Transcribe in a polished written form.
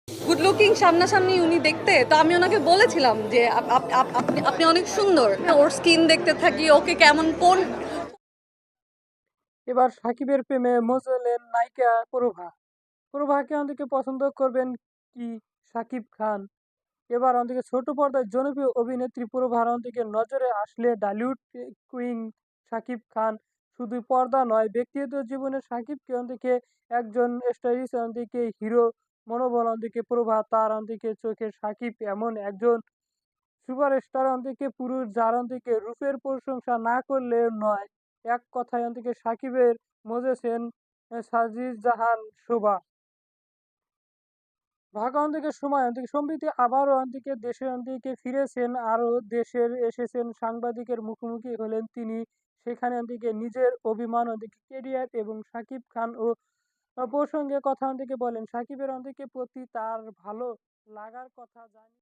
Good looking সামনাসামনি উনি দেখতে, তো আমি ওনাকে বলেছিলাম যে আপনি অনেক সুন্দর, ওর স্কিন দেখতে থাকি, ওকে কেমন কোন। এবার সাকিবের প্রেমে মজলেন নায়িকা প্রভা। প্রভাকে অনেকে পছন্দ করবেন কি সাকিব খান। এবার অন্যদিকে ছোট পর্দায় জনপ্রিয় অভিনেত্রী প্রভার অন্যদিকে নজরে আসলে ঢালিউড কুইন সাকিব খান। শুধু পর্দা নয়, ব্যক্তিগত জীবনে সাকিবকে অন্যদিকে একজন স্টাইলিশ অন্যদিকে হিরো মনোবল অন্যদিকে প্রভা তার অন্যদিকে চোখে সাকিব এমন একজন সুপারস্টার অন্যদিকে পুরুষ যার অন্যদিকে রূপের প্রশংসা না করলে নয়। এক কথায় অন্যদিকে সাকিবের মজেছেন সাজিদ জাহান শোভা। ঢাকা অন্তিকের সময় অন্তিকে সম্প্রতি আবারও অন্তিকে দেশের অন্তিকে ফিরেছেন আরও দেশের এসেছেন সাংবাদিকের মুখোমুখি হলেন তিনি। সেখানে অন্তিকে নিজের অভিমান অন্তিকে কেরিয়ার এবং সাকিব খান ও প্রসঙ্গে কথা অন্তিকে বলেন সাকিবের অন্তিকে প্রতি তার ভালো লাগার কথা জানি।